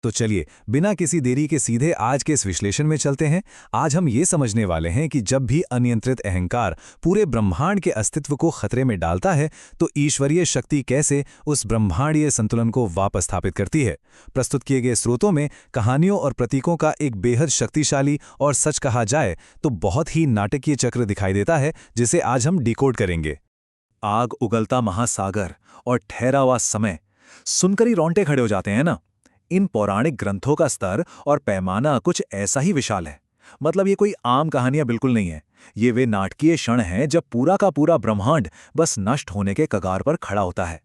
तो चलिए बिना किसी देरी के सीधे आज के इस विश्लेषण में चलते हैं। आज हम ये समझने वाले हैं कि जब भी अनियंत्रित अहंकार पूरे ब्रह्मांड के अस्तित्व को खतरे में डालता है तो ईश्वरीय शक्ति कैसे उस ब्रह्मांडीय संतुलन को वापस स्थापित करती है। प्रस्तुत किए गए स्रोतों में कहानियों और प्रतीकों का एक बेहद शक्तिशाली और सच कहा जाए तो बहुत ही नाटकीय चक्र दिखाई देता है, जिसे आज हम डिकोड करेंगे। आग, उगलता महासागर और ठहरा हुआ समय, सुनकर ही रोंगटे खड़े हो जाते हैं ना। इन पौराणिक ग्रंथों का स्तर और पैमाना कुछ ऐसा ही विशाल है। मतलब ये कोई आम कहानियां बिल्कुल नहीं है। ये वे नाटकीय क्षण हैं जब पूरा का पूरा ब्रह्मांड बस नष्ट होने के कगार पर खड़ा होता है।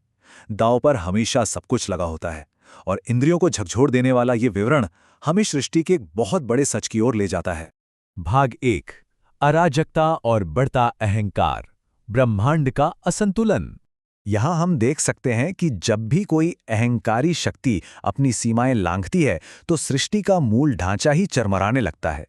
दांव पर हमेशा सब कुछ लगा होता है और इंद्रियों को झकझोर देने वाला ये विवरण हमें सृष्टि के एक बहुत बड़े सच की ओर ले जाता है। भाग 1, अराजकता और बढ़ता अहंकार, ब्रह्मांड का असंतुलन। यहाँ हम देख सकते हैं कि जब भी कोई अहंकारी शक्ति अपनी सीमाएं लांघती है तो सृष्टि का मूल ढांचा ही चरमराने लगता है।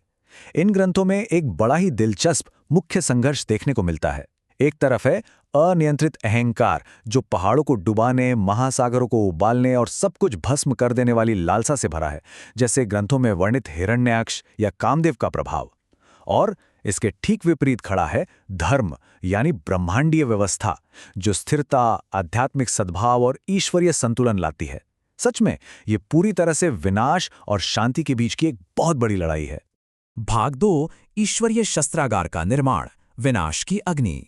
इन ग्रंथों में एक बड़ा ही दिलचस्प मुख्य संघर्ष देखने को मिलता है। एक तरफ है अनियंत्रित अहंकार जो पहाड़ों को डुबाने, महासागरों को उबालने और सब कुछ भस्म कर देने वाली लालसा से भरा है, जैसे ग्रंथों में वर्णित हिरण्याक्ष या कामदेव का प्रभाव। और इसके ठीक विपरीत खड़ा है धर्म यानी ब्रह्मांडीय व्यवस्था जो स्थिरता, आध्यात्मिक सद्भाव और ईश्वरीय संतुलन लाती है। सच में ये पूरी तरह से विनाश और शांति के बीच की एक बहुत बड़ी लड़ाई है। भाग 2, ईश्वरीय शस्त्रागार का निर्माण, विनाश की अग्नि।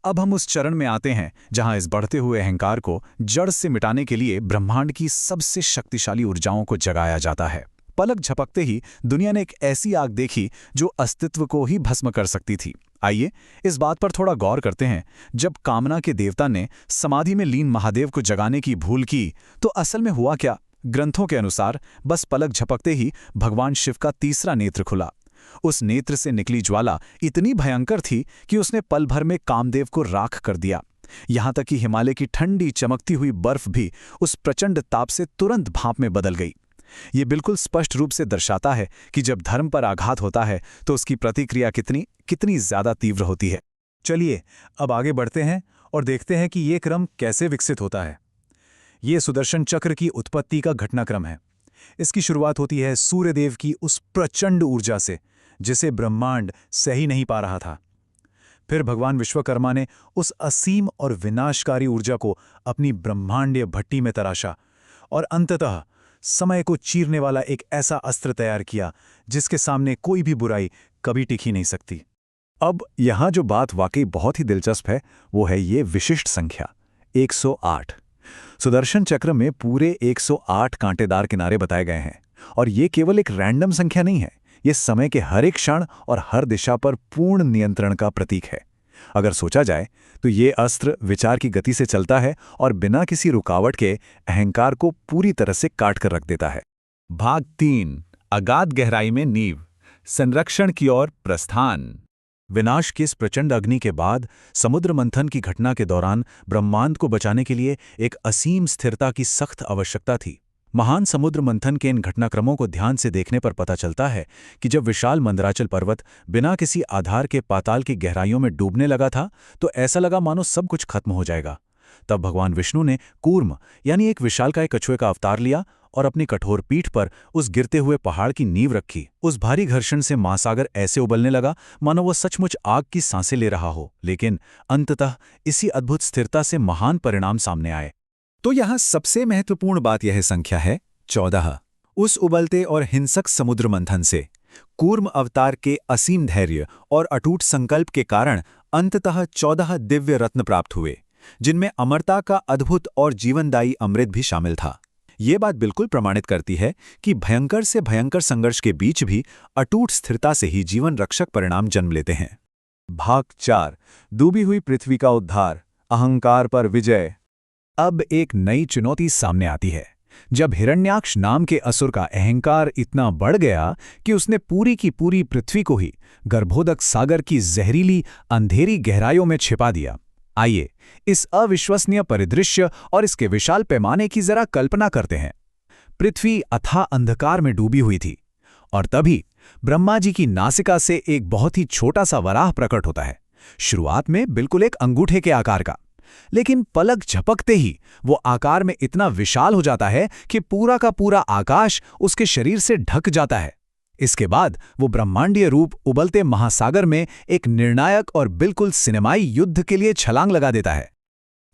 अब हम उस चरण में आते हैं जहां इस बढ़ते हुए अहंकार को जड़ से मिटाने के लिए ब्रह्मांड की सबसे शक्तिशाली ऊर्जाओं को जगाया जाता है। पलक झपकते ही दुनिया ने एक ऐसी आग देखी जो अस्तित्व को ही भस्म कर सकती थी। आइए इस बात पर थोड़ा गौर करते हैं। जब कामना के देवता ने समाधि में लीन महादेव को जगाने की भूल की तो असल में हुआ क्या? ग्रंथों के अनुसार बस पलक झपकते ही भगवान शिव का तीसरा नेत्र खुला। उस नेत्र से निकली ज्वाला इतनी भयंकर थी कि उसने पल भर में कामदेव को राख कर दिया। यहां तक कि हिमालय की ठंडी चमकती हुई बर्फ भी उस प्रचंड ताप से तुरंत भाप में बदल गई। ये बिल्कुल स्पष्ट रूप से दर्शाता है कि जब धर्म पर आघात होता है तो उसकी प्रतिक्रिया कितनी ज्यादा तीव्र होती है। चलिए अब आगे बढ़ते हैं और देखते हैं कि ये क्रम कैसे विकसित होता है। ये सुदर्शन चक्र की उत्पत्ति का घटनाक्रम है। इसकी शुरुआत होती है सूर्यदेव की उस प्रचंड ऊर्जा से जिसे ब्रह्मांड सह ही नहीं पा रहा था। फिर भगवान विश्वकर्मा ने उस असीम और विनाशकारी ऊर्जा को अपनी ब्रह्मांडीय भट्टी में तराशा और अंततः समय को चीरने वाला एक ऐसा अस्त्र तैयार किया जिसके सामने कोई भी बुराई कभी टिक ही नहीं सकती। अब यहाँ जो बात वाकई बहुत ही दिलचस्प है वो है ये विशिष्ट संख्या 108। सुदर्शन चक्र में पूरे 108 कांटेदार किनारे बताए गए हैं और ये केवल एक रैंडम संख्या नहीं है। ये समय के हर एक क्षण और हर दिशा पर पूर्ण नियंत्रण का प्रतीक है। अगर सोचा जाए तो ये अस्त्र विचार की गति से चलता है और बिना किसी रुकावट के अहंकार को पूरी तरह से काट कर रख देता है। भाग 3, अगाध गहराई में नींव, संरक्षण की ओर प्रस्थान। विनाश की इस प्रचंड अग्नि के बाद समुद्र मंथन की घटना के दौरान ब्रह्मांड को बचाने के लिए एक असीम स्थिरता की सख्त आवश्यकता थी। महान समुद्र मंथन के इन घटनाक्रमों को ध्यान से देखने पर पता चलता है कि जब विशाल मंदराचल पर्वत बिना किसी आधार के पाताल की गहराइयों में डूबने लगा था तो ऐसा लगा मानो सब कुछ खत्म हो जाएगा। तब भगवान विष्णु ने कूर्म यानी एक विशालकाय कछुए का अवतार लिया और अपनी कठोर पीठ पर उस गिरते हुए पहाड़ की नींव रखी। उस भारी घर्षण से महासागर ऐसे उबलने लगा मानो वह सचमुच आग की सांसें ले रहा हो। लेकिन अंततः इसी अद्भुत स्थिरता से महान परिणाम सामने आए। तो यहाँ सबसे महत्वपूर्ण बात यह संख्या है 14। उस उबलते और हिंसक समुद्र मंथन से कूर्म अवतार के असीम धैर्य और अटूट संकल्प के कारण अंततः 14 दिव्य रत्न प्राप्त हुए, जिनमें अमरता का अद्भुत और जीवनदायी अमृत भी शामिल था। ये बात बिल्कुल प्रमाणित करती है कि भयंकर से भयंकर संघर्ष के बीच भी अटूट स्थिरता से ही जीवन रक्षक परिणाम जन्म लेते हैं। भाग 4, डूबी हुई पृथ्वी का उद्धार, अहंकार पर विजय। अब एक नई चुनौती सामने आती है जब हिरण्याक्ष नाम के असुर का अहंकार इतना बढ़ गया कि उसने पूरी की पूरी पृथ्वी को ही गर्भोदक सागर की जहरीली अंधेरी गहराइयों में छिपा दिया। आइए इस अविश्वसनीय परिदृश्य और इसके विशाल पैमाने की जरा कल्पना करते हैं। पृथ्वी अथाह अंधकार में डूबी हुई थी और तभी ब्रह्मा जी की नासिका से एक बहुत ही छोटा सा वराह प्रकट होता है। शुरुआत में बिल्कुल एक अंगूठे के आकार का, लेकिन पलक झपकते ही वो आकार में इतना विशाल हो जाता है कि पूरा का पूरा आकाश उसके शरीर से ढक जाता है। इसके बाद वो ब्रह्मांडीय रूप उबलते महासागर में एक निर्णायक और बिल्कुल सिनेमाई युद्ध के लिए छलांग लगा देता है।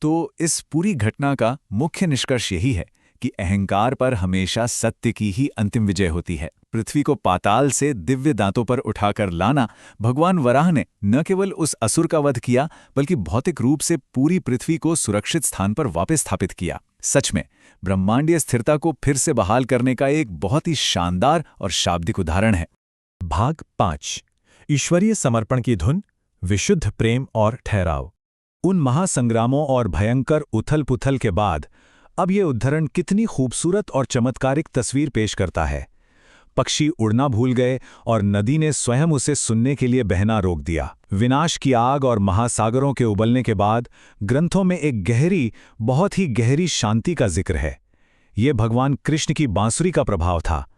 तो इस पूरी घटना का मुख्य निष्कर्ष यही है कि अहंकार पर हमेशा सत्य की ही अंतिम विजय होती है। पृथ्वी को पाताल से दिव्य दांतों पर उठाकर लाना, भगवान वराह ने न केवल उस असुर का वध किया बल्कि भौतिक रूप से पूरी पृथ्वी को सुरक्षित स्थान पर वापस स्थापित किया। सच में ब्रह्मांडीय स्थिरता को फिर से बहाल करने का एक बहुत ही शानदार और शाब्दिक उदाहरण है। भाग 5 ईश्वरीय समर्पण की धुन, विशुद्ध प्रेम और ठहराव। उन महासंग्रामों और भयंकर उथल-पुथल के बाद अब ये उद्धरण कितनी खूबसूरत और चमत्कारिक तस्वीर पेश करता है। पक्षी उड़ना भूल गए और नदी ने स्वयं उसे सुनने के लिए बहना रोक दिया। विनाश की आग और महासागरों के उबलने के बाद ग्रंथों में एक गहरी, बहुत ही गहरी शांति का जिक्र है। ये भगवान कृष्ण की बांसुरी का प्रभाव था।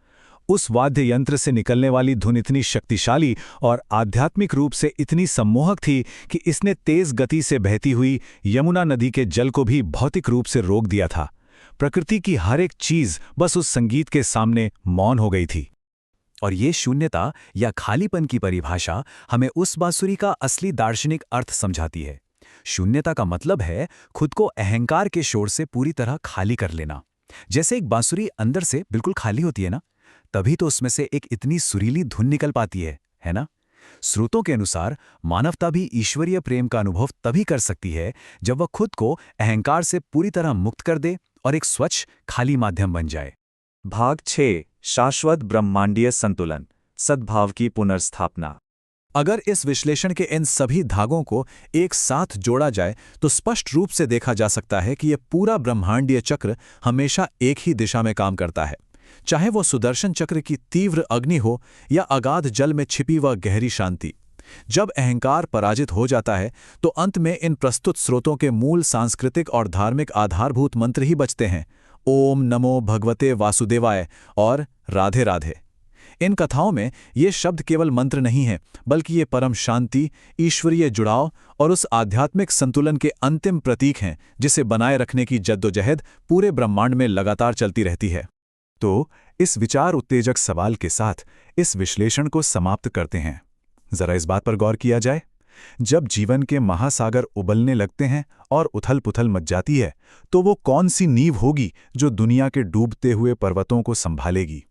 उस वाद्य यंत्र से निकलने वाली धुन इतनी शक्तिशाली और आध्यात्मिक रूप से इतनी सम्मोहक थी कि इसने तेज गति से बहती हुई यमुना नदी के जल को भी भौतिक रूप से रोक दिया था। प्रकृति की हर एक चीज बस उस संगीत के सामने मौन हो गई थी। और ये शून्यता या खालीपन की परिभाषा हमें उस बांसुरी का असली दार्शनिक अर्थ समझाती है। शून्यता का मतलब है खुद को अहंकार के शोर से पूरी तरह खाली कर लेना। जैसे एक बांसुरी अंदर से बिल्कुल खाली होती है ना, तभी तो उसमें से एक इतनी सुरीली धुन निकल पाती है ना? स्रोतों के अनुसार मानवता भी ईश्वरीय प्रेम का अनुभव तभी कर सकती है जब वह खुद को अहंकार से पूरी तरह मुक्त कर दे और एक स्वच्छ खाली माध्यम बन जाए। भाग 6 शाश्वत ब्रह्मांडीय संतुलन, सद्भाव की पुनर्स्थापना। अगर इस विश्लेषण के इन सभी धागों को एक साथ जोड़ा जाए तो स्पष्ट रूप से देखा जा सकता है कि यह पूरा ब्रह्मांडीय चक्र हमेशा एक ही दिशा में काम करता है। चाहे वो सुदर्शन चक्र की तीव्र अग्नि हो या अगाध जल में छिपी वह गहरी शांति। जब अहंकार पराजित हो जाता है तो अंत में इन प्रस्तुत स्रोतों के मूल सांस्कृतिक और धार्मिक आधारभूत मंत्र ही बचते हैं, ओम नमो भगवते वासुदेवाय और राधे राधे। इन कथाओं में ये शब्द केवल मंत्र नहीं हैं, बल्कि ये परम शांति, ईश्वरीय जुड़ाव और उस आध्यात्मिक संतुलन के अंतिम प्रतीक हैं जिसे बनाए रखने की जद्दोजहद पूरे ब्रह्मांड में लगातार चलती रहती है। तो इस विचार उत्तेजक सवाल के साथ इस विश्लेषण को समाप्त करते हैं। जरा इस बात पर गौर किया जाए, जब जीवन के महासागर उबलने लगते हैं और उथल-पुथल मच जाती है, तो वो कौन सी नींव होगी जो दुनिया के डूबते हुए पर्वतों को संभालेगी?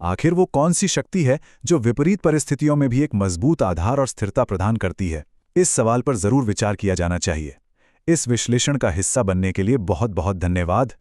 आखिर वो कौन सी शक्ति है जो विपरीत परिस्थितियों में भी एक मजबूत आधार और स्थिरता प्रदान करती है? इस सवाल पर जरूर विचार किया जाना चाहिए। इस विश्लेषण का हिस्सा बनने के लिए बहुत बहुत धन्यवाद।